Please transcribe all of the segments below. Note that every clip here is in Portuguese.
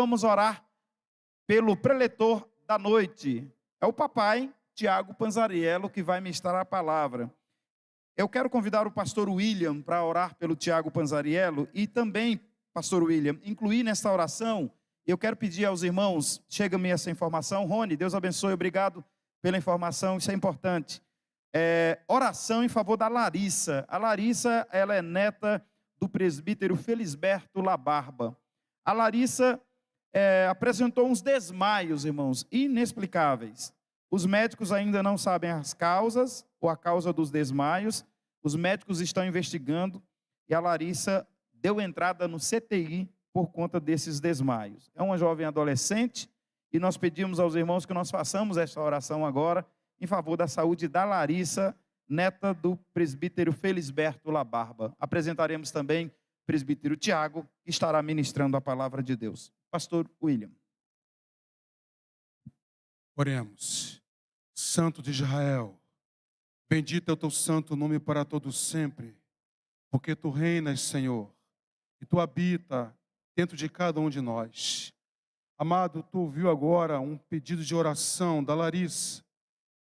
Vamos orar pelo preletor da noite. É o papai Tiago Panzariello que vai ministrar a palavra. Eu quero convidar o pastor William para orar pelo Tiago Panzariello e também, pastor William, incluir nessa oração, eu quero pedir aos irmãos, chega-me essa informação, Rony, Deus abençoe, obrigado pela informação, isso é importante. Oração em favor da Larissa. A Larissa, ela é neta do presbítero Felisberto Labarba. A Larissa apresentou uns desmaios, irmãos, inexplicáveis. Os médicos ainda não sabem as causas ou a causa dos desmaios. Os médicos estão investigando e a Larissa deu entrada no CTI por conta desses desmaios. É uma jovem adolescente e nós pedimos aos irmãos que nós façamos essa oração agora em favor da saúde da Larissa, neta do presbítero Felisberto Labarba. Apresentaremos também o presbítero Tiago, que estará ministrando a palavra de Deus. Pastor William. Oremos. Santo de Israel, bendito é o teu santo nome para todos sempre, porque tu reinas, Senhor, e tu habita dentro de cada um de nós. Amado, tu ouviu agora um pedido de oração da Larissa,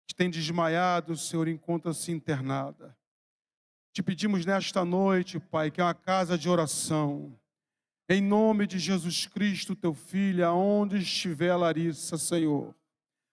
que tem desmaiado, Senhor, encontra-se internada. Te pedimos nesta noite, Pai, que é uma casa de oração. Em nome de Jesus Cristo, teu Filho, aonde estiver a Larissa, Senhor,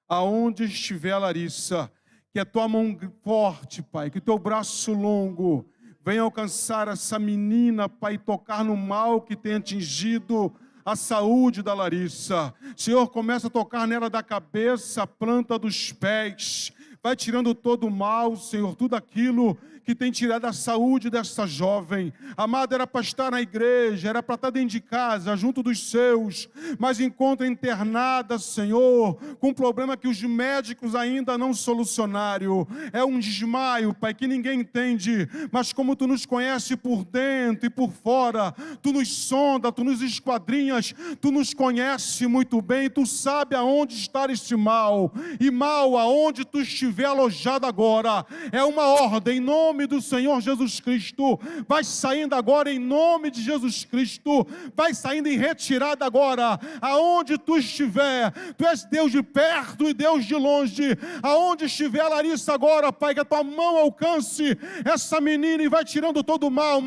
aonde estiver a Larissa, que a tua mão forte, Pai, que o teu braço longo venha alcançar essa menina, Pai, tocar no mal que tem atingido a saúde da Larissa. Senhor, começa a tocar nela da cabeça, a planta dos pés, vai tirando todo o mal, Senhor, tudo aquilo que tem tirado a saúde dessa jovem. Amada, era para estar na igreja, era para estar dentro de casa, junto dos seus, mas encontra internada, Senhor, com um problema que os médicos ainda não solucionaram. É um desmaio, Pai, que ninguém entende, mas como Tu nos conhece por dentro e por fora, Tu nos sonda, Tu nos esquadrinhas, Tu nos conhece muito bem, Tu sabe aonde está este mal, e mal aonde Tu estiver alojado agora, é uma ordem, em nome do Senhor Jesus Cristo, vai saindo agora em nome de Jesus Cristo, vai saindo em retirada agora, aonde tu estiver, tu és Deus de perto e Deus de longe, aonde estiver a Larissa agora, Pai, que a tua mão alcance essa menina e vai tirando todo o mal,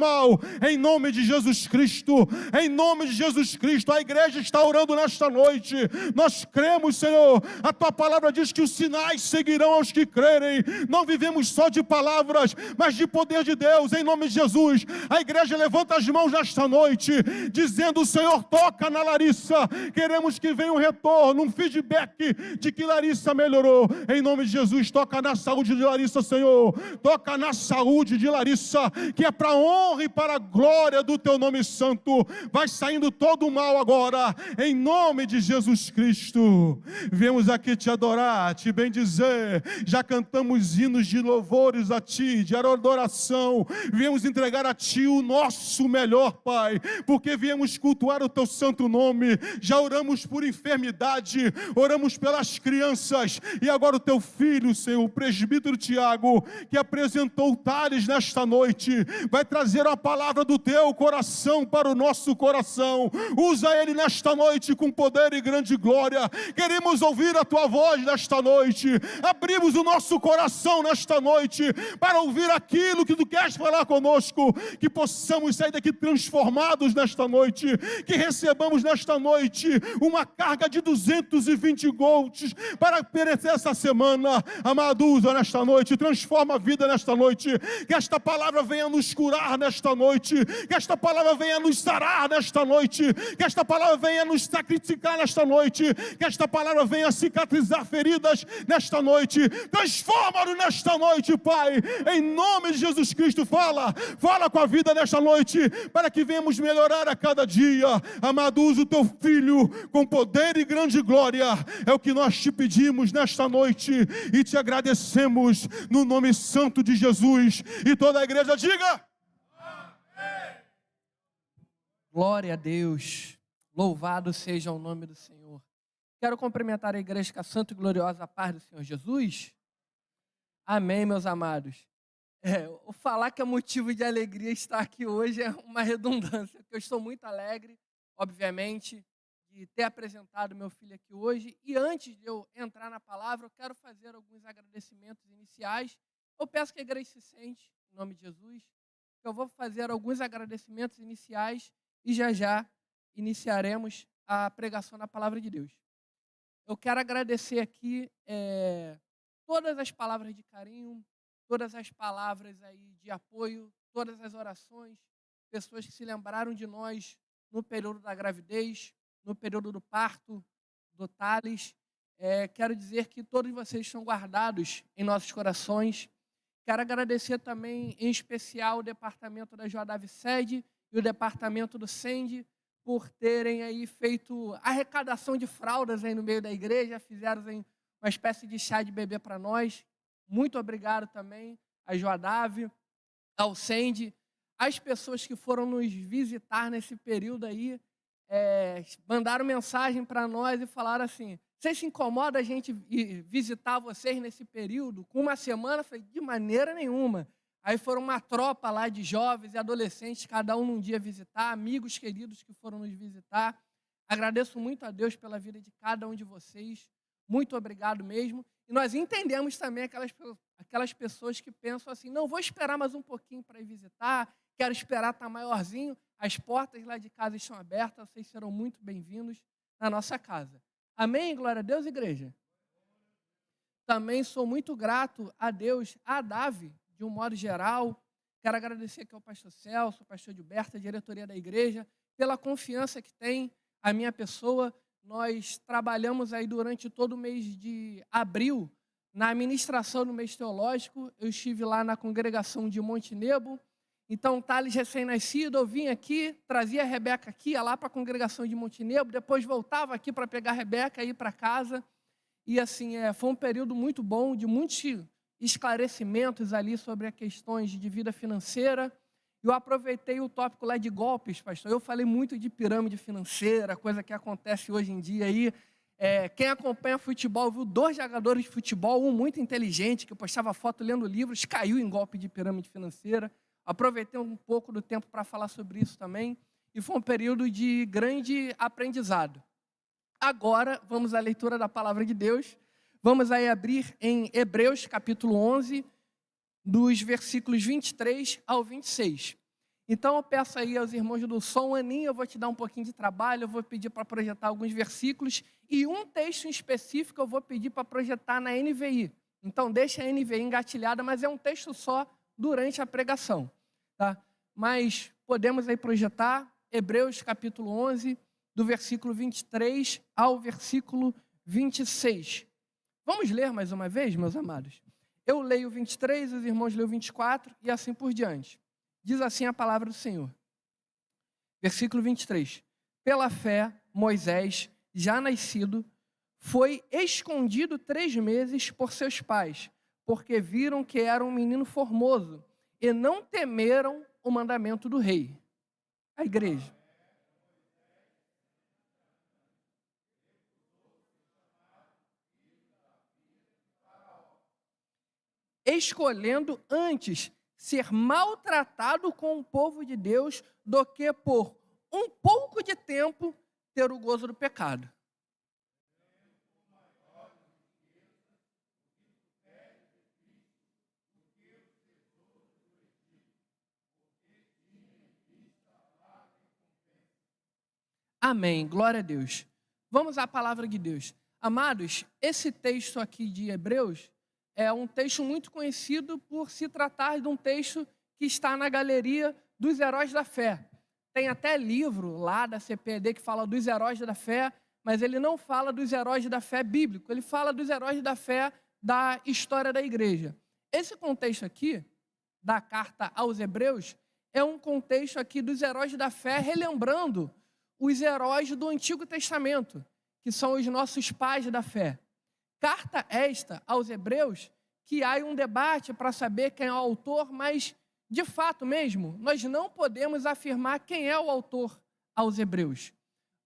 em nome de Jesus Cristo, em nome de Jesus Cristo. A igreja está orando nesta noite, nós cremos, Senhor, a tua palavra diz que os sinais seguirão aos que crerem. Não vivemos só de palavras, mas de poder de Deus, em nome de Jesus. A igreja levanta as mãos nesta noite, dizendo: Senhor, toca na Larissa, queremos que venha um retorno, um feedback de que Larissa melhorou, em nome de Jesus. Toca na saúde de Larissa, Senhor, toca na saúde de Larissa, que é para a honra e para a glória do teu nome santo. Vai saindo todo o mal agora, em nome de Jesus Cristo. Viemos aqui te adorar, te bendizer, já cantamos hinos de louvores a ti, de adoração, viemos entregar a ti o nosso melhor, Pai, porque viemos cultuar o teu santo nome. Já oramos por enfermidade, oramos pelas crianças, e agora o teu filho, Senhor, o presbítero Tiago, que apresentou o Tales nesta noite, vai trazer a palavra do teu coração para o nosso coração. Usa ele nesta noite com poder e grande glória. Queremos ouvir a tua voz nesta noite, abrimos o nosso coração nesta noite para ouvir aquilo que tu queres falar conosco, que possamos sair daqui transformados nesta noite, que recebamos nesta noite uma carga de 220 golds para perecer essa semana. Amado, usa nesta noite, transforma a vida nesta noite, que esta palavra venha nos curar nesta noite, que esta palavra venha nos sarar nesta noite, que esta palavra venha nos sacrificar nesta noite, que esta palavra venha cicatrizar feridas nesta noite. Transforma-nos nesta noite, Pai, em nome de Jesus Cristo. Fala com a vida nesta noite, para que venhamos melhorar a cada dia. Amado, usa o teu filho com poder e grande glória, é o que nós te pedimos nesta noite e te agradecemos no nome santo de Jesus. E toda a igreja diga: glória a Deus, louvado seja o nome do Senhor. Quero cumprimentar a igreja com a santa e gloriosa paz do Senhor Jesus. Amém, meus amados. O falar que é motivo de alegria estar aqui hoje é uma redundância, porque eu estou muito alegre, obviamente, de ter apresentado meu filho aqui hoje. E antes de eu entrar na palavra, eu quero fazer alguns agradecimentos iniciais. Eu peço que a igreja se sente, em nome de Jesus. Eu vou fazer alguns agradecimentos iniciais e já iniciaremos a pregação da palavra de Deus. Eu quero agradecer aqui todas as palavras de carinho, todas as palavras aí de apoio, todas as orações, pessoas que se lembraram de nós no período da gravidez, no período do parto, do Thales. Quero dizer que todos vocês são guardados em nossos corações. Quero agradecer também, em especial, o departamento da Joadav Sede e o departamento do Sende por terem aí feito arrecadação de fraldas aí no meio da igreja, fizeram aí uma espécie de chá de bebê para nós. Muito obrigado também a Joadav, ao Sende, as pessoas que foram nos visitar nesse período aí, mandaram mensagem para nós e falaram assim: vocês se incomodam a gente visitar vocês nesse período? Com uma semana? Eu falei, de maneira nenhuma. Aí foram uma tropa lá de jovens e adolescentes, cada um num dia visitar, amigos queridos que foram nos visitar. Agradeço muito a Deus pela vida de cada um de vocês. Muito obrigado mesmo. E nós entendemos também aquelas pessoas que pensam assim, não, vou esperar mais um pouquinho para ir visitar, quero esperar estar maiorzinho. As portas lá de casa estão abertas, vocês serão muito bem-vindos na nossa casa. Amém? Glória a Deus, igreja. Também sou muito grato a Deus, a Davi, de um modo geral. Quero agradecer aqui ao pastor Celso, ao pastor Gilberto, a diretoria da igreja, pela confiança que tem a minha pessoa. Nós trabalhamos aí durante todo o mês de abril na administração do mês teológico. Eu estive lá na congregação de Monte Nebo. Então, Thales, recém-nascido, eu vim aqui, trazia a Rebeca aqui, ia lá para a congregação de Monte Nebo, depois voltava aqui para pegar a Rebeca e ir para casa. E assim, foi um período muito bom, de muitos esclarecimentos ali sobre as questões de vida financeira. Eu aproveitei o tópico lá de golpes, pastor. Eu falei muito de pirâmide financeira, coisa que acontece hoje em dia aí. Quem acompanha futebol viu 2 jogadores de futebol, um muito inteligente, que postava foto lendo livros, caiu em golpe de pirâmide financeira. Aproveitei um pouco do tempo para falar sobre isso também. E foi um período de grande aprendizado. Agora, vamos à leitura da palavra de Deus. Vamos aí abrir em Hebreus, capítulo 11, dos versículos 23 ao 26. Então, eu peço aí aos irmãos do som, Aninha, eu vou te dar um pouquinho de trabalho, eu vou pedir para projetar alguns versículos, e um texto em específico eu vou pedir para projetar na NVI. Então, deixa a NVI engatilhada, mas é um texto só durante a pregação. Tá? Mas podemos aí projetar Hebreus, capítulo 11, do versículo 23 ao versículo 26. Vamos ler mais uma vez, meus amados? Eu leio 23, os irmãos leem 24 e assim por diante. Diz assim a palavra do Senhor. Versículo 23. Pela fé, Moisés, já nascido, foi escondido 3 meses por seus pais, porque viram que era um menino formoso e não temeram o mandamento do rei. A igreja. Escolhendo antes ser maltratado com o povo de Deus do que por um pouco de tempo ter o gozo do pecado. Amém, glória a Deus. Vamos à palavra de Deus. Amados, esse texto aqui de Hebreus é um texto muito conhecido por se tratar de um texto que está na galeria dos heróis da fé. Tem até livro lá da CPD que fala dos heróis da fé, mas ele não fala dos heróis da fé bíblico, ele fala dos heróis da fé da história da igreja. Esse contexto aqui, da carta aos Hebreus, é um contexto aqui dos heróis da fé, relembrando os heróis do Antigo Testamento, que são os nossos pais da fé. Carta esta aos Hebreus, que há um debate para saber quem é o autor, mas, de fato mesmo, nós não podemos afirmar quem é o autor aos Hebreus.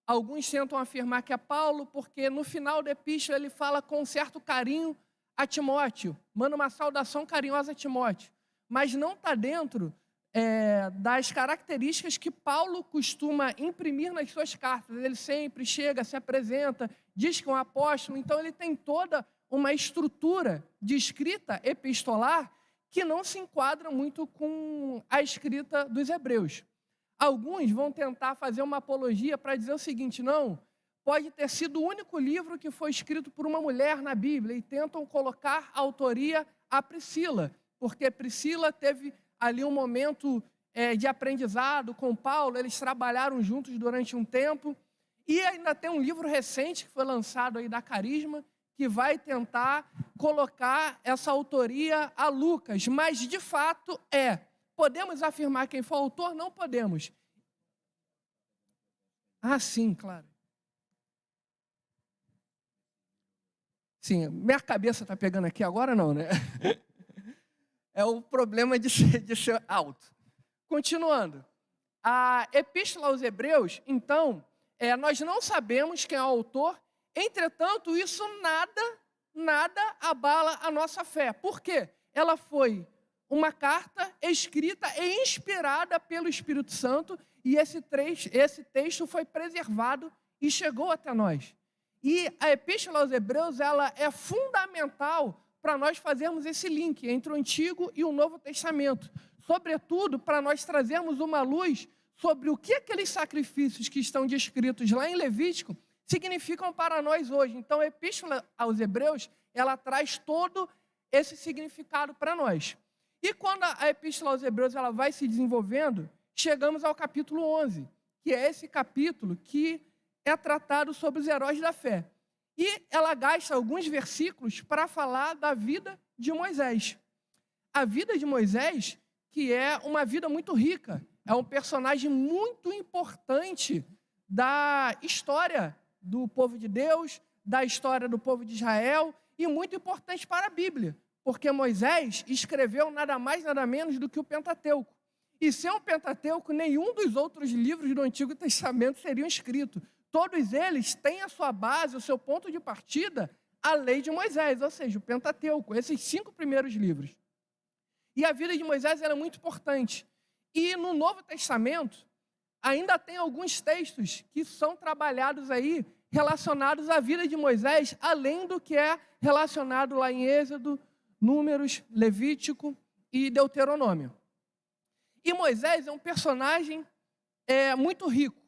Alguns tentam afirmar que é Paulo, porque no final da epístola ele fala com um certo carinho a Timóteo, manda uma saudação carinhosa a Timóteo, mas não está dentro das características que Paulo costuma imprimir nas suas cartas. Ele sempre chega, se apresenta, diz que é um apóstolo, então ele tem toda uma estrutura de escrita epistolar que não se enquadra muito com a escrita dos hebreus. Alguns vão tentar fazer uma apologia para dizer o seguinte: não, pode ter sido o único livro que foi escrito por uma mulher na Bíblia, e tentam colocar a autoria a Priscila, porque Priscila teve ali um momento de aprendizado com Paulo, eles trabalharam juntos durante um tempo, e ainda tem um livro recente que foi lançado aí da Carisma, que vai tentar colocar essa autoria a Lucas, mas de fato podemos afirmar quem foi o autor? Não podemos. Ah, sim, claro. Sim, minha cabeça está pegando aqui agora não, né? É o problema de ser alto. Continuando. A Epístola aos Hebreus, então, nós não sabemos quem é o autor, entretanto, isso nada abala a nossa fé. Por quê? Ela foi uma carta escrita e inspirada pelo Espírito Santo, e esse texto foi preservado e chegou até nós. E a Epístola aos Hebreus, ela é fundamental para nós fazermos esse link entre o Antigo e o Novo Testamento. Sobretudo, para nós trazermos uma luz sobre o que aqueles sacrifícios que estão descritos lá em Levítico significam para nós hoje. Então, a Epístola aos Hebreus, ela traz todo esse significado para nós. E quando a Epístola aos Hebreus ela vai se desenvolvendo, chegamos ao capítulo 11, que é esse capítulo que é tratado sobre os heróis da fé. E ela gasta alguns versículos para falar da vida de Moisés. A vida de Moisés, que é uma vida muito rica, é um personagem muito importante da história do povo de Deus, da história do povo de Israel, e muito importante para a Bíblia, porque Moisés escreveu nada mais, nada menos do que o Pentateuco. E sem o Pentateuco, nenhum dos outros livros do Antigo Testamento seriam escritos. Todos eles têm a sua base, o seu ponto de partida, a lei de Moisés, ou seja, o Pentateuco, esses 5 primeiros livros. E a vida de Moisés era muito importante. E no Novo Testamento, ainda tem alguns textos que são trabalhados aí, relacionados à vida de Moisés, além do que é relacionado lá em Êxodo, Números, Levítico e Deuteronômio. E Moisés é um personagem muito rico.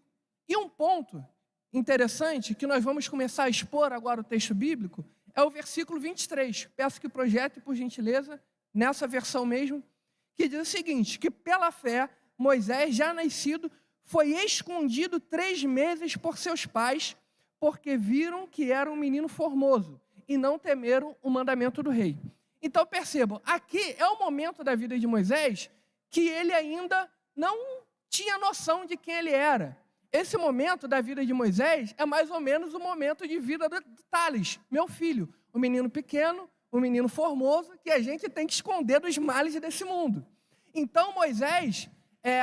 E um ponto interessante, que nós vamos começar a expor agora o texto bíblico, é o versículo 23. Peço que projete, por gentileza, nessa versão mesmo, que diz o seguinte, que pela fé, Moisés, já nascido, foi escondido 3 meses por seus pais, porque viram que era um menino formoso, e não temeram o mandamento do rei. Então percebam, aqui é o momento da vida de Moisés que ele ainda não tinha noção de quem ele era. Esse momento da vida de Moisés é mais ou menos o momento de vida do Thales, meu filho, um menino pequeno, um menino formoso, que a gente tem que esconder dos males desse mundo. Então Moisés,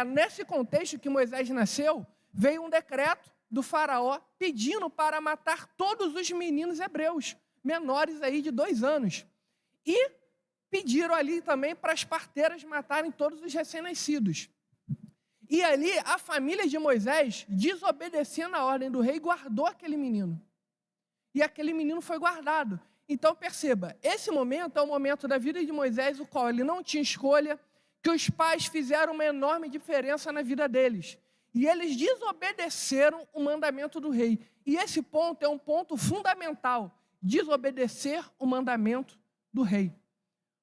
nesse contexto que Moisés nasceu, veio um decreto do faraó pedindo para matar todos os meninos hebreus, menores aí de 2 anos. E pediram ali também para as parteiras matarem todos os recém-nascidos. E ali a família de Moisés, desobedecendo a ordem do rei, guardou aquele menino. E aquele menino foi guardado. Então perceba, esse momento é o momento da vida de Moisés, o qual ele não tinha escolha, que os pais fizeram uma enorme diferença na vida deles. E eles desobedeceram o mandamento do rei. E esse ponto é um ponto fundamental, desobedecer o mandamento do rei.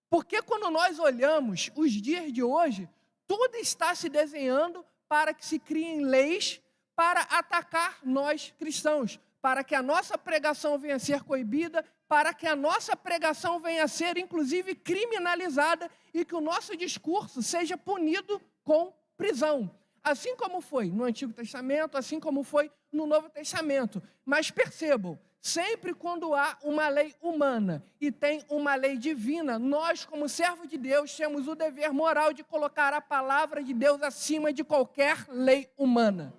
Porque quando nós olhamos os dias de hoje, tudo está se desenhando para que se criem leis para atacar nós cristãos, para que a nossa pregação venha a ser coibida, para que a nossa pregação venha a ser, inclusive, criminalizada e que o nosso discurso seja punido com prisão. Assim como foi no Antigo Testamento, assim como foi no Novo Testamento. Mas percebam, sempre quando há uma lei humana e tem uma lei divina, nós, como servos de Deus, temos o dever moral de colocar a palavra de Deus acima de qualquer lei humana.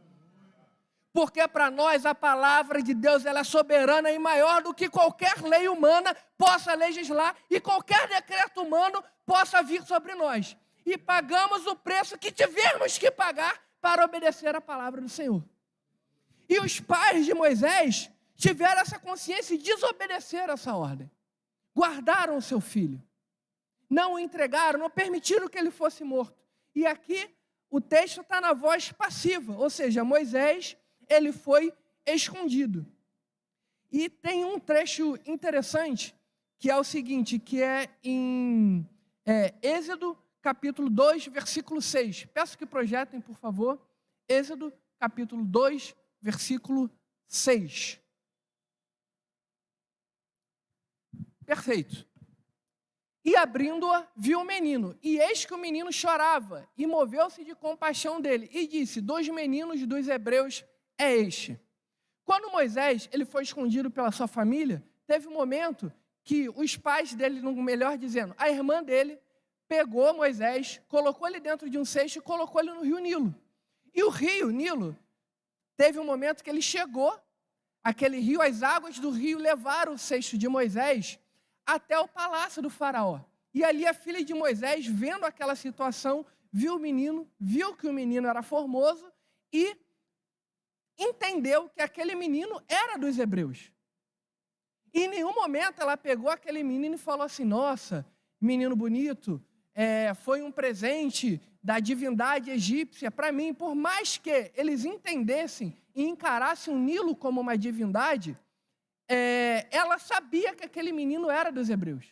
Porque para nós a palavra de Deus ela é soberana e maior do que qualquer lei humana possa legislar e qualquer decreto humano possa vir sobre nós. e pagamos o preço que tivermos que pagar para obedecer a palavra do Senhor. E os pais de Moisés tiveram essa consciência e desobedeceram essa ordem. Guardaram o seu filho. Não o entregaram, não permitiram que ele fosse morto. E aqui o texto está na voz passiva, ou seja, Moisés, ele foi escondido. E tem um trecho interessante, que é o seguinte, que é em Êxodo, capítulo 2, versículo 6. Peço que projetem, por favor. Êxodo, capítulo 2, versículo 6. Perfeito. E abrindo-a, viu o menino, e eis que o menino chorava, e moveu-se de compaixão dele, e disse: 2 meninos dos hebreus é este. Quando Moisés ele foi escondido pela sua família, teve um momento que os pais dele, melhor dizendo, a irmã dele, pegou Moisés, colocou ele dentro de um cesto e colocou ele no rio Nilo. E o rio Nilo, teve um momento que ele chegou, aquele rio, as águas do rio levaram o cesto de Moisés até o palácio do faraó. E ali a filha de Moisés, vendo aquela situação, viu o menino, viu que o menino era formoso e entendeu que aquele menino era dos hebreus. E em nenhum momento ela pegou aquele menino e falou assim: nossa, menino bonito, foi um presente da divindade egípcia para mim. Por mais que eles entendessem e encarassem o Nilo como uma divindade, ela sabia que aquele menino era dos hebreus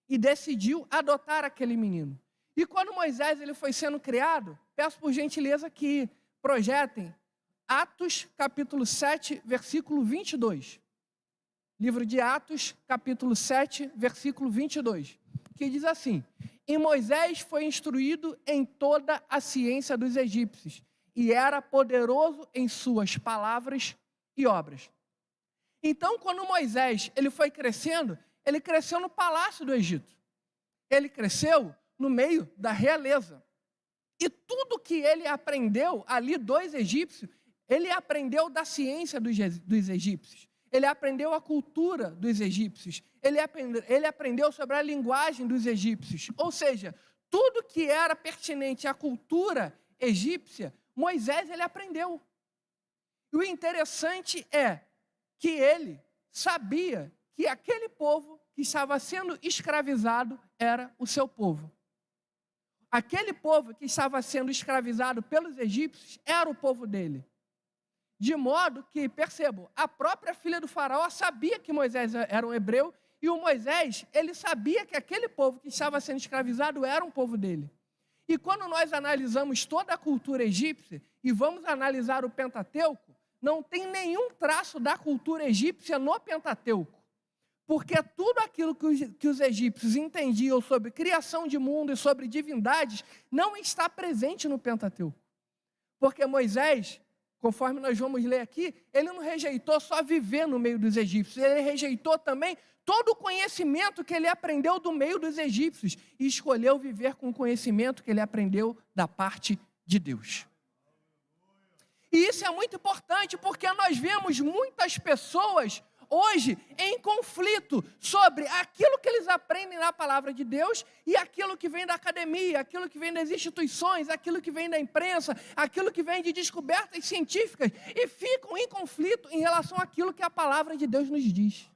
e decidiu adotar aquele menino. E quando Moisés ele foi sendo criado, peço por gentileza que projetem Atos, capítulo 7, versículo 22. Livro de Atos, capítulo 7, versículo 22, que diz assim: e Moisés foi instruído em toda a ciência dos egípcios, e era poderoso em suas palavras e obras. Então, quando Moisés ele foi crescendo, ele cresceu no palácio do Egito. Ele cresceu no meio da realeza. E tudo que ele aprendeu ali dos egípcios, ele aprendeu da ciência dos egípcios. Ele aprendeu a cultura dos egípcios. Ele aprendeu sobre a linguagem dos egípcios. Ou seja, tudo que era pertinente à cultura egípcia, Moisés ele aprendeu. E o interessante é que ele sabia que aquele povo que estava sendo escravizado era o seu povo. Aquele povo que estava sendo escravizado pelos egípcios era o povo dele. De modo que, percebam, a própria filha do faraó sabia que Moisés era um hebreu, e o Moisés, ele sabia que aquele povo que estava sendo escravizado era um povo dele. E quando nós analisamos toda a cultura egípcia, e vamos analisar o Pentateuco, não tem nenhum traço da cultura egípcia no Pentateuco. Porque tudo aquilo que os egípcios entendiam sobre criação de mundo e sobre divindades não está presente no Pentateuco. Porque Moisés, conforme nós vamos ler aqui, ele não rejeitou só viver no meio dos egípcios, ele rejeitou também todo o conhecimento que ele aprendeu do meio dos egípcios e escolheu viver com o conhecimento que ele aprendeu da parte de Deus. E isso é muito importante porque nós vemos muitas pessoas hoje em conflito sobre aquilo que eles aprendem na palavra de Deus e aquilo que vem da academia, aquilo que vem das instituições, aquilo que vem da imprensa, aquilo que vem de descobertas científicas e ficam em conflito em relação àquilo que a palavra de Deus nos diz.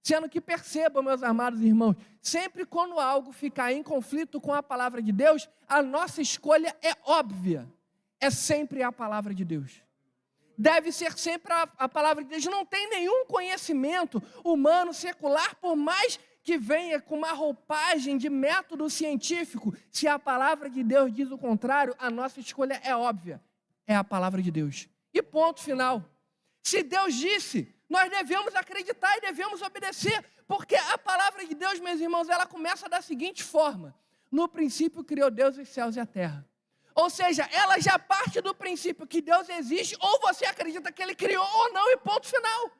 Sendo que percebam, meus amados irmãos, sempre quando algo ficar em conflito com a palavra de Deus, a nossa escolha é óbvia, é sempre a palavra de Deus. Deve ser sempre a palavra de Deus. Não tem nenhum conhecimento humano, secular, por mais que venha com uma roupagem de método científico. Se a palavra de Deus diz o contrário, a nossa escolha é óbvia. É a palavra de Deus. E ponto final. Se Deus disse, nós devemos acreditar e devemos obedecer. Porque a palavra de Deus, meus irmãos, ela começa da seguinte forma. No princípio criou Deus os céus e a terra. Ou seja, ela já parte do princípio que Deus existe, ou você acredita que Ele criou ou não, e ponto final.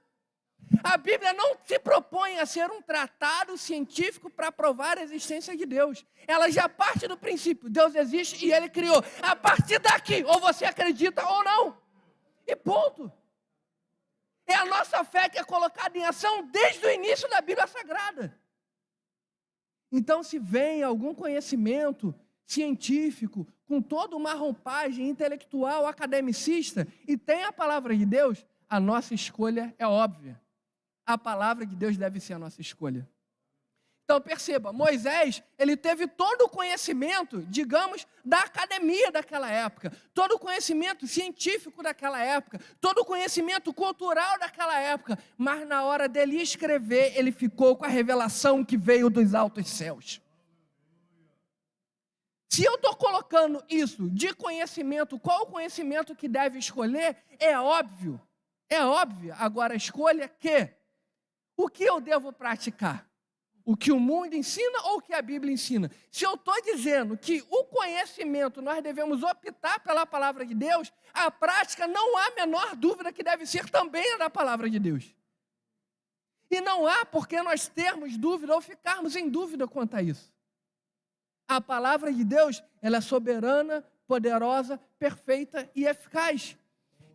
A Bíblia não se propõe a ser um tratado científico para provar a existência de Deus. Ela já parte do princípio, Deus existe e Ele criou. A partir daqui, ou você acredita ou não. E ponto. É a nossa fé que é colocada em ação desde o início da Bíblia Sagrada. Então, se vem algum conhecimento científico, com toda uma roupagem intelectual, academicista, e tem a palavra de Deus, a nossa escolha é óbvia. A palavra de Deus deve ser a nossa escolha. Então, perceba, Moisés, ele teve todo o conhecimento, digamos, da academia daquela época, todo o conhecimento científico daquela época, todo o conhecimento cultural daquela época, mas na hora dele escrever, ele ficou com a revelação que veio dos altos céus. Se eu estou colocando isso de conhecimento, qual o conhecimento que deve escolher, é óbvio. É óbvio. Agora, a escolha é que o que eu devo praticar? O que o mundo ensina ou o que a Bíblia ensina? Se eu estou dizendo que o conhecimento nós devemos optar pela palavra de Deus, a prática não há a menor dúvida que deve ser também a da palavra de Deus. E não há por que nós termos dúvida ou ficarmos em dúvida quanto a isso. A palavra de Deus, ela é soberana, poderosa, perfeita e eficaz.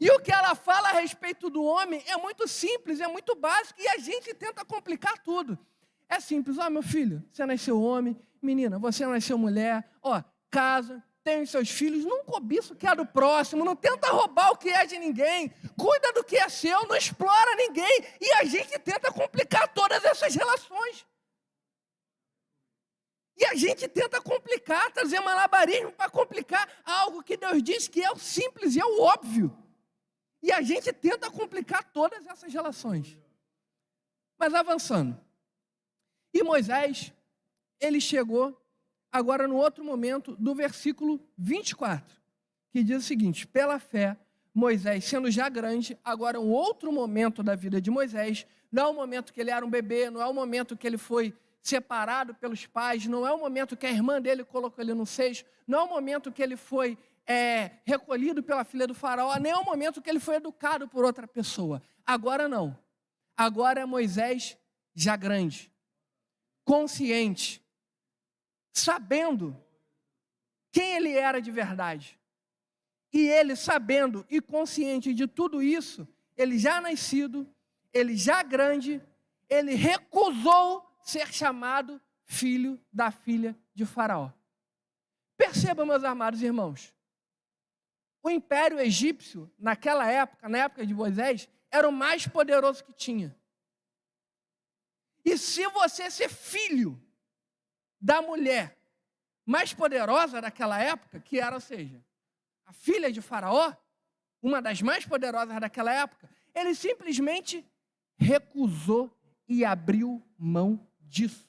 E o que ela fala a respeito do homem é muito simples, é muito básico, e a gente tenta complicar tudo. É simples, meu filho, você nasceu homem, menina, você nasceu mulher, casa, tem os seus filhos, não cobiça o que é do próximo, não tenta roubar o que é de ninguém, cuida do que é seu, não explora ninguém, e a gente tenta complicar todas essas relações. E a gente tenta complicar, trazer malabarismo para complicar algo que Deus diz que é o simples e é o óbvio. E a gente tenta complicar todas essas relações. Mas avançando. E Moisés, ele chegou agora no outro momento do versículo 24, que diz o seguinte: pela fé, Moisés, sendo já grande, agora um outro momento da vida de Moisés, não é o momento que ele era um bebê, não é o momento que ele foi separado pelos pais, não é o momento que a irmã dele colocou ele no seio, não é o momento que ele foi recolhido pela filha do faraó, nem é o momento que ele foi educado por outra pessoa. Agora não. Agora é Moisés já grande, consciente, sabendo quem ele era de verdade. E ele, sabendo e consciente de tudo isso, ele já nascido, ele já grande, ele recusou ser chamado filho da filha de Faraó. Percebam, meus amados irmãos, o império egípcio, naquela época, na época de Moisés, era o mais poderoso que tinha. E se você ser filho da mulher mais poderosa daquela época, que era, ou seja, a filha de Faraó, uma das mais poderosas daquela época, ele simplesmente recusou e abriu mão disso.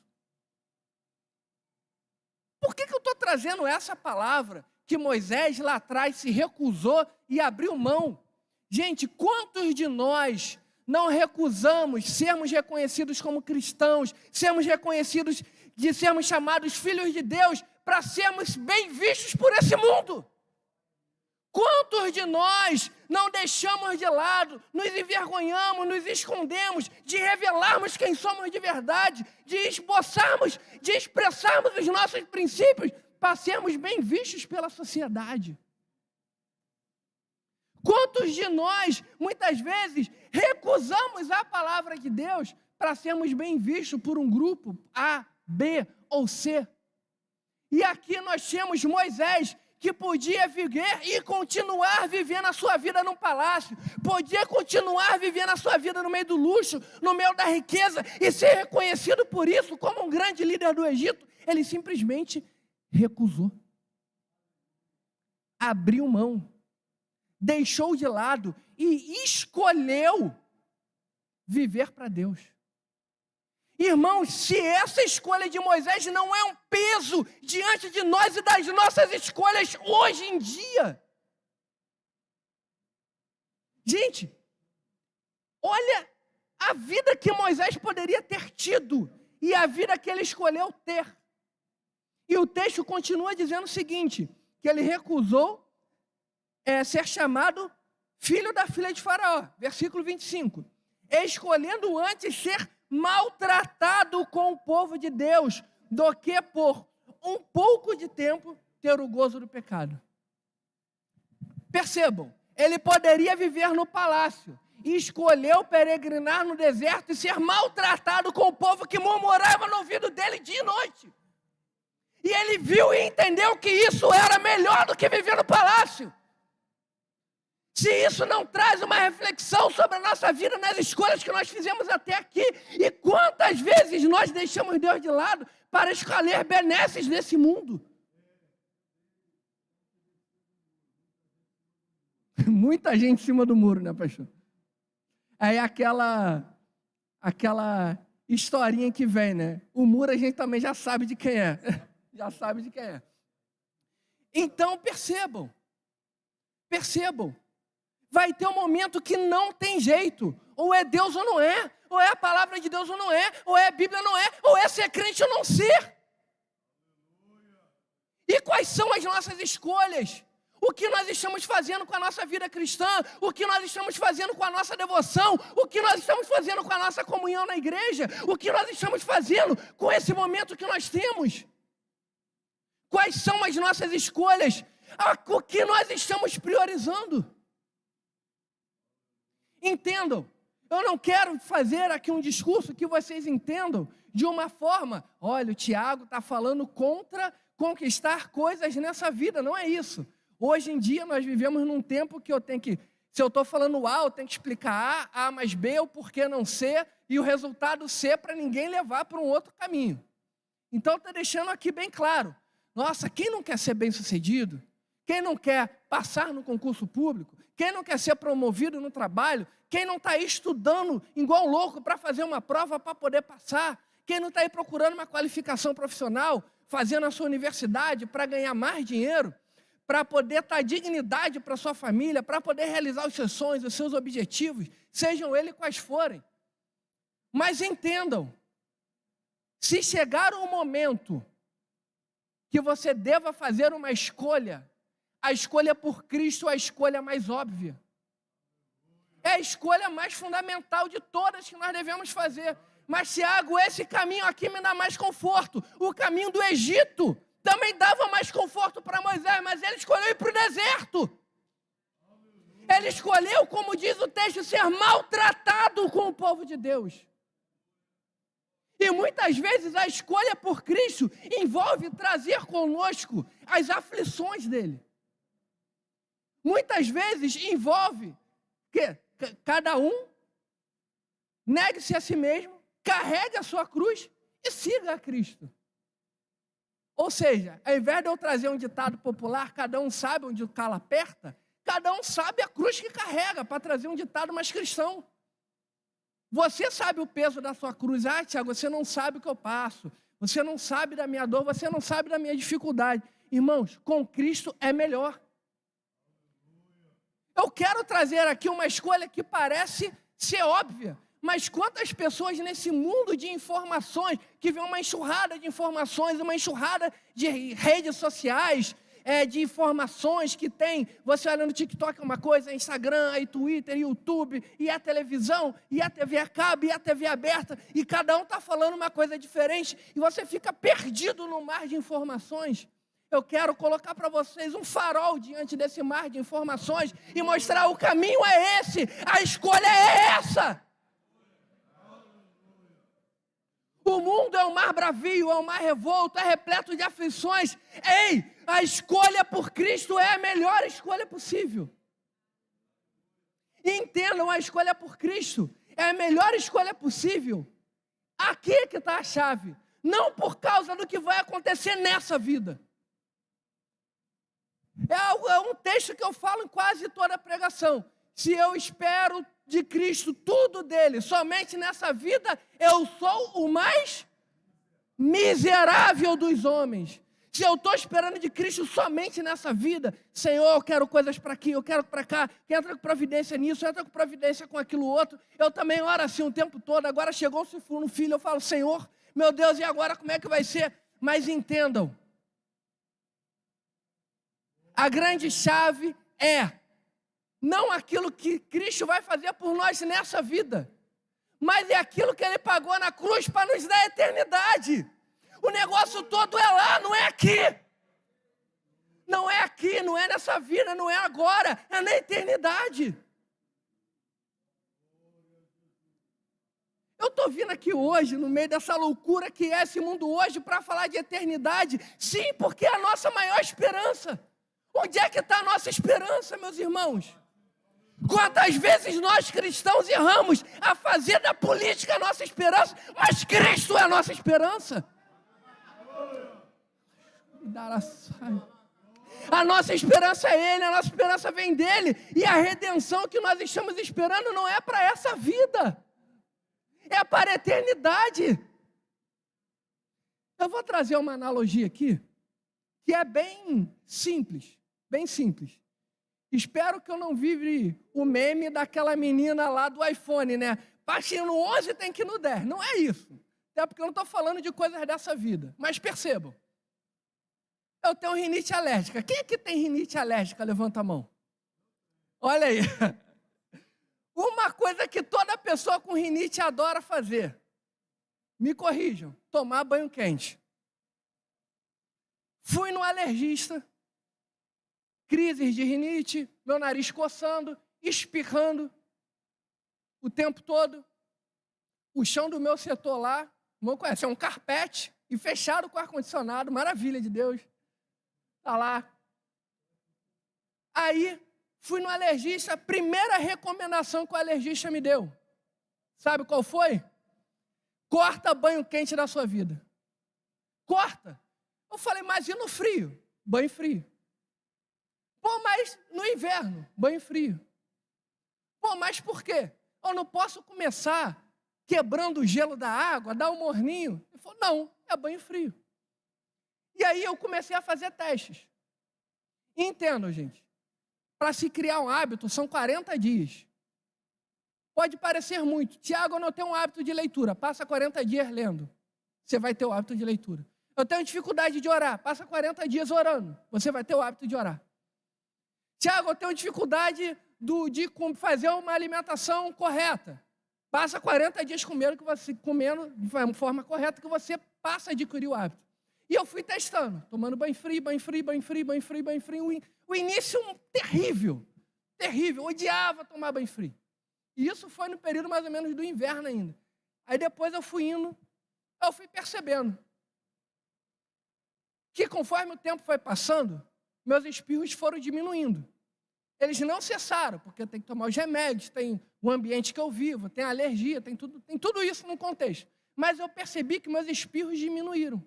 Por que eu estou trazendo essa palavra que Moisés lá atrás se recusou e abriu mão? Gente, quantos de nós não recusamos sermos reconhecidos como cristãos, sermos reconhecidos de sermos chamados filhos de Deus para sermos bem vistos por esse mundo? Quantos de nós não deixamos de lado, nos envergonhamos, nos escondemos de revelarmos quem somos de verdade, de esboçarmos, de expressarmos os nossos princípios para sermos bem vistos pela sociedade? Quantos de nós, muitas vezes, recusamos a palavra de Deus para sermos bem vistos por um grupo A, B ou C? E aqui nós temos Moisés, que podia viver e continuar vivendo a sua vida num palácio, podia continuar vivendo a sua vida no meio do luxo, no meio da riqueza, e ser reconhecido por isso como um grande líder do Egito. Ele simplesmente recusou, abriu mão, deixou de lado e escolheu viver para Deus. Irmãos, se essa escolha de Moisés não é um peso diante de nós e das nossas escolhas hoje em dia. Gente, olha a vida que Moisés poderia ter tido e a vida que ele escolheu ter. E o texto continua dizendo o seguinte, que ele recusou ser chamado filho da filha de Faraó. Versículo 25. Escolhendo antes ser maltratado com o povo de Deus, do que por um pouco de tempo ter o gozo do pecado. Percebam, ele poderia viver no palácio, e escolheu peregrinar no deserto e ser maltratado com o povo que murmurava no ouvido dele dia e noite. E ele viu e entendeu que isso era melhor do que viver no palácio. Se isso não traz uma reflexão sobre a nossa vida nas escolhas que nós fizemos até aqui, e quantas vezes nós deixamos Deus de lado para escolher benesses desse mundo. Muita gente em cima do muro, né, pastor? Aí aquela historinha que vem, né? O muro a gente também já sabe de quem é. Já sabe de quem é. Então percebam. Vai ter um momento que não tem jeito. Ou é Deus ou não é. Ou é a palavra de Deus ou não é. Ou é a Bíblia ou não é. Ou é ser crente ou não ser. E quais são as nossas escolhas? O que nós estamos fazendo com a nossa vida cristã? O que nós estamos fazendo com a nossa devoção? O que nós estamos fazendo com a nossa comunhão na igreja? O que nós estamos fazendo com esse momento que nós temos? Quais são as nossas escolhas? O que nós estamos priorizando? Entendam, eu não quero fazer aqui um discurso que vocês entendam de uma forma, olha, o Tiago está falando contra conquistar coisas nessa vida, não é isso. Hoje em dia nós vivemos num tempo que se eu estou falando A, eu tenho que explicar A mais B, o porquê não C, e o resultado C para ninguém levar para um outro caminho. Então está deixando aqui bem claro, nossa, quem não quer ser bem-sucedido, quem não quer passar no concurso público, quem não quer ser promovido no trabalho, quem não está aí estudando igual louco para fazer uma prova para poder passar, quem não está aí procurando uma qualificação profissional, fazendo a sua universidade para ganhar mais dinheiro, para poder dar dignidade para sua família, para poder realizar os seus sonhos, os seus objetivos, sejam eles quais forem. Mas entendam, se chegar um momento que você deva fazer uma escolha, a escolha por Cristo é a escolha mais óbvia. É a escolha mais fundamental de todas que nós devemos fazer. Mas, Tiago, esse caminho aqui me dá mais conforto. O caminho do Egito também dava mais conforto para Moisés, mas ele escolheu ir para o deserto. Ele escolheu, como diz o texto, ser maltratado com o povo de Deus. E muitas vezes a escolha por Cristo envolve trazer conosco as aflições dele. Muitas vezes envolve que cada um negue-se a si mesmo, carregue a sua cruz e siga a Cristo. Ou seja, ao invés de eu trazer um ditado popular, cada um sabe onde o calo aperta, cada um sabe a cruz que carrega, para trazer um ditado mais cristão. Você sabe o peso da sua cruz. Ah, Tiago, você não sabe o que eu passo. Você não sabe da minha dor, você não sabe da minha dificuldade. Irmãos, com Cristo é melhor. Eu quero trazer aqui uma escolha que parece ser óbvia, mas quantas pessoas nesse mundo de informações, que vê uma enxurrada de informações, uma enxurrada de redes sociais, de informações que tem, você olha no TikTok é uma coisa, Instagram, aí Twitter, YouTube, e a televisão, e a TV a cabo, e a TV aberta, e cada um está falando uma coisa diferente, e você fica perdido no mar de informações. Eu quero colocar para vocês um farol diante desse mar de informações e mostrar o caminho é esse, a escolha é essa. O mundo é um mar bravio, é um mar revolto, é repleto de aflições. Ei, a escolha por Cristo é a melhor escolha possível. Entendam, a escolha por Cristo é a melhor escolha possível. Aqui que está a chave. Não por causa do que vai acontecer nessa vida. É um texto que eu falo em quase toda a pregação. Se eu espero de Cristo tudo dele, somente nessa vida, eu sou o mais miserável dos homens. Se eu estou esperando de Cristo somente nessa vida, Senhor, eu quero coisas para aqui, eu quero para cá, quero com providência nisso, eu quero com providência com aquilo outro. Eu também oro assim o tempo todo. Agora chegou-se um filho, eu falo, Senhor, meu Deus, e agora como é que vai ser? Mas entendam, a grande chave é não aquilo que Cristo vai fazer por nós nessa vida, mas é aquilo que Ele pagou na cruz para nos dar a eternidade. O negócio todo é lá, não é aqui. Não é aqui, não é nessa vida, não é agora, é na eternidade. estou vindo aqui hoje, no meio dessa loucura que é esse mundo hoje, para falar de eternidade? Sim, porque é a nossa maior esperança. Onde é que está a nossa esperança, meus irmãos? Quantas vezes nós cristãos erramos a fazer da política a nossa esperança, mas Cristo é a nossa esperança. A nossa esperança é Ele, a nossa esperança vem dEle, e a redenção que nós estamos esperando não é para essa vida, é para a eternidade. Eu vou trazer uma analogia aqui, que é bem simples, bem simples. Espero que eu não vive o meme daquela menina lá do iPhone, né? Baixinho no 11 tem que ir no 10. Não é isso. Até porque eu não estou falando de coisas dessa vida. Mas percebam. Eu tenho rinite alérgica. Quem aqui tem rinite alérgica? Levanta a mão. Olha aí. Uma coisa que toda pessoa com rinite adora fazer. Me corrijam. Tomar banho quente. Fui no alergista. Crises de rinite, meu nariz coçando, espirrando o tempo todo. O chão do meu setor lá, não conhece, é um carpete e fechado com ar-condicionado, maravilha de Deus. Está lá. Aí, fui no alergista, a primeira recomendação que o alergista me deu. Sabe qual foi? Corta banho quente da sua vida. Corta. Eu falei, mas e no frio? Banho frio. Pô, mas no inverno, banho frio. Pô, mas por quê? Eu não posso começar quebrando o gelo da água, dar um morninho. Ele falou, não, é banho frio. E aí eu comecei a fazer testes. E entendam, gente, para se criar um hábito são 40 dias. Pode parecer muito. Tiago, eu não tenho um hábito de leitura. Passa 40 dias lendo. Você vai ter o hábito de leitura. Eu tenho dificuldade de orar. Passa 40 dias orando. Você vai ter o hábito de orar. Tiago, eu tenho dificuldade de fazer uma alimentação correta. Passa 40 dias comendo de forma correta que você passa a adquirir o hábito. E eu fui testando, tomando banho frio, banho frio, banho frio, banho frio, banho frio. O início terrível, terrível. Odiava tomar banho frio. E isso foi no período mais ou menos do inverno ainda. Aí depois eu fui percebendo que conforme o tempo foi passando, meus espirros foram diminuindo. Eles não cessaram, porque tem que tomar os remédios, tem o ambiente que eu vivo, tem alergia, tem tudo isso no contexto. Mas eu percebi que meus espirros diminuíram.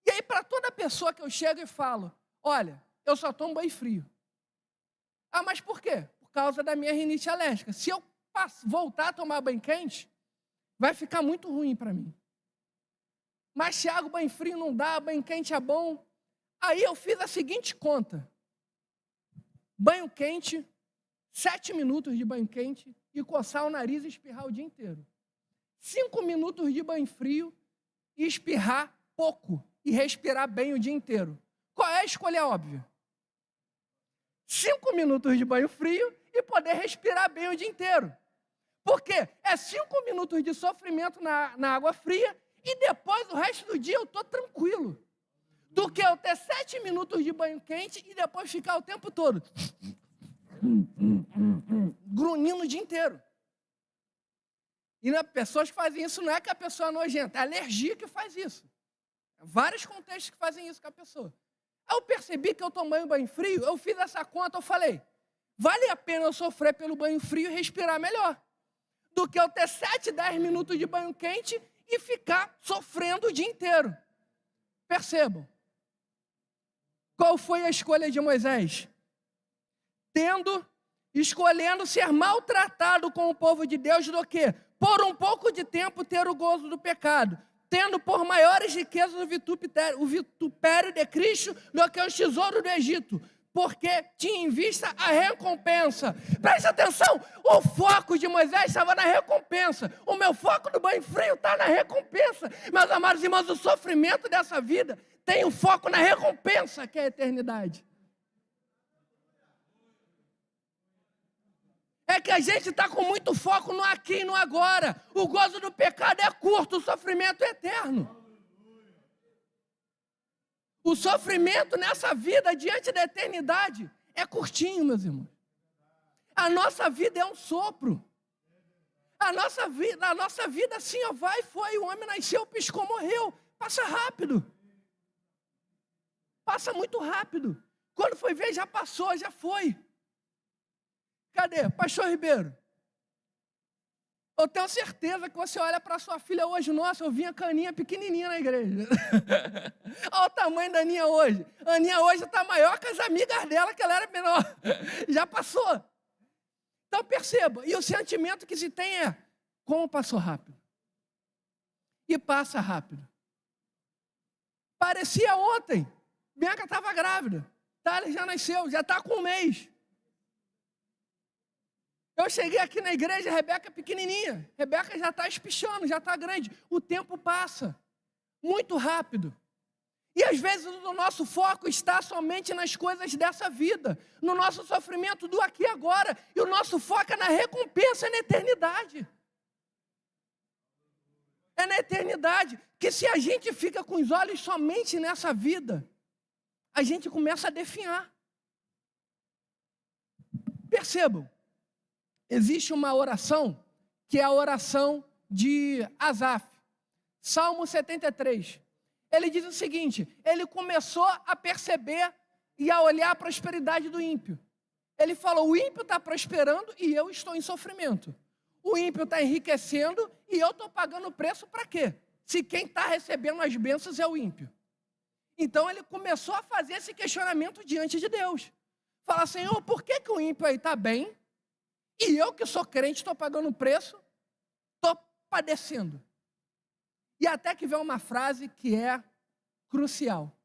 E aí, para toda pessoa que eu chego e falo, olha, eu só tomo banho frio. Ah, mas por quê? Por causa da minha rinite alérgica. Se eu voltar a tomar banho quente, vai ficar muito ruim para mim. Mas, Tiago, banho frio não dá, banho quente é bom. Aí eu fiz a seguinte conta. Banho quente, 7 minutos de banho quente e coçar o nariz e espirrar o dia inteiro. 5 minutos de banho frio e espirrar pouco e respirar bem o dia inteiro. Qual é a escolha óbvia? 5 minutos de banho frio e poder respirar bem o dia inteiro. Por quê? É 5 minutos de sofrimento na água fria e depois o resto do dia eu estou tranquilo. Do que eu ter 7 minutos de banho quente e depois ficar o tempo todo grunhindo o dia inteiro. E pessoas que fazem isso, não é que a pessoa é nojenta, é a alergia que faz isso. Vários contextos que fazem isso com a pessoa. Aí eu percebi que eu tomei um banho frio, eu fiz essa conta, eu falei, vale a pena eu sofrer pelo banho frio e respirar melhor, do que eu ter 7, 10 minutos de banho quente e ficar sofrendo o dia inteiro. Percebam. Qual foi a escolha de Moisés? Escolhendo ser maltratado com o povo de Deus do que, por um pouco de tempo, ter o gozo do pecado, tendo por maiores riquezas o vitupério de Cristo do que os tesouros do Egito, porque tinha em vista a recompensa. Preste atenção, o foco de Moisés estava na recompensa. O meu foco no banho frio está na recompensa. Meus amados irmãos, o sofrimento dessa vida tem um foco na recompensa, que é a eternidade. É que a gente está com muito foco no aqui e no agora. O gozo do pecado é curto, o sofrimento é eterno. O sofrimento nessa vida, diante da eternidade, é curtinho, meus irmãos. A nossa vida é um sopro. A nossa vida assim, ó, foi, o homem nasceu, piscou, morreu. Passa rápido. Passa muito rápido. Quando foi ver, já passou, já foi. Cadê? Pastor Ribeiro. Eu tenho certeza que você olha para sua filha hoje, nossa, eu vi a Caninha pequenininha na igreja. Olha o tamanho da Aninha hoje. A Aninha hoje está maior que as amigas dela, que ela era menor. Já passou. Então perceba, e o sentimento que se tem é, como passou rápido. E passa rápido. Parecia ontem, Bianca estava grávida, Thales já nasceu, já está com 1 mês. Eu cheguei aqui na igreja, a Rebeca é pequenininha, Rebeca já está espichando, já está grande. O tempo passa muito rápido. E às vezes o nosso foco está somente nas coisas dessa vida, no nosso sofrimento do aqui e agora, e o nosso foco é na recompensa, na eternidade. É na eternidade, que se a gente fica com os olhos somente nessa vida, a gente começa a definhar. Percebam, existe uma oração, que é a oração de Asaf, Salmo 73. Ele diz o seguinte, ele começou a perceber e a olhar a prosperidade do ímpio. Ele falou, o ímpio está prosperando e eu estou em sofrimento. O ímpio está enriquecendo e eu estou pagando o preço para quê? Se quem está recebendo as bênçãos é o ímpio. Então ele começou a fazer esse questionamento diante de Deus. Fala, Senhor, por que o ímpio aí está bem e eu que sou crente estou pagando o preço, estou padecendo? E até que vem uma frase que é crucial,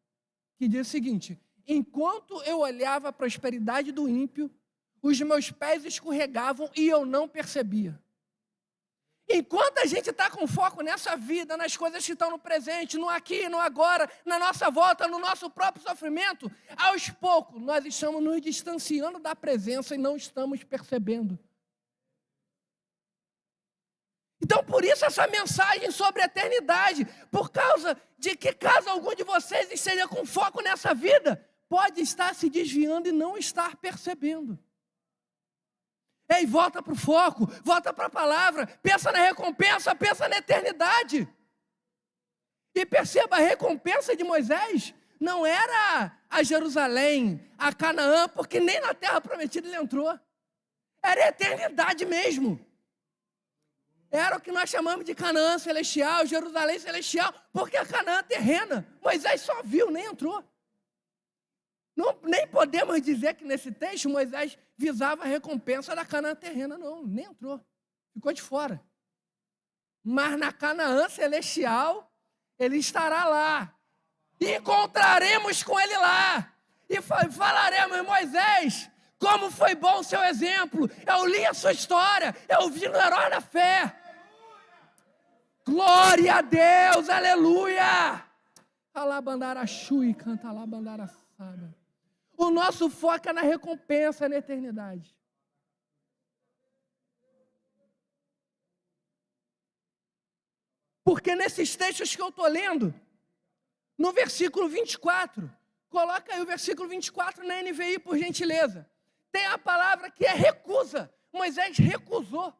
que diz o seguinte, enquanto eu olhava a prosperidade do ímpio, os meus pés escorregavam e eu não percebia. Enquanto a gente está com foco nessa vida, nas coisas que estão no presente, no aqui, no agora, na nossa volta, no nosso próprio sofrimento, aos poucos nós estamos nos distanciando da presença e não estamos percebendo. Então, por isso essa mensagem sobre a eternidade, por causa de que caso algum de vocês esteja com foco nessa vida, pode estar se desviando e não estar percebendo. Ei, volta para o foco, volta para a palavra, pensa na recompensa, pensa na eternidade. E perceba, a recompensa de Moisés não era a Jerusalém, a Canaã, porque nem na terra prometida ele entrou. Era a eternidade mesmo. Era o que nós chamamos de Canaã celestial, Jerusalém celestial, porque a Canaã terrena, Moisés só viu, nem entrou. Não, nem podemos dizer que nesse texto Moisés visava a recompensa da Canaã terrena, não, nem entrou, ficou de fora. Mas na Canaã celestial, ele estará lá, e encontraremos com ele lá, e falaremos, Moisés, como foi bom o seu exemplo, eu li a sua história, eu vi no herói da fé. Glória a Deus, aleluia! Alabandara Shui, canta Alabandara Saba. O nosso foco é na recompensa, na eternidade. Porque nesses textos que eu estou lendo, no versículo 24, coloca aí o versículo 24 na NVI, por gentileza. Tem a palavra que é recusa. Moisés recusou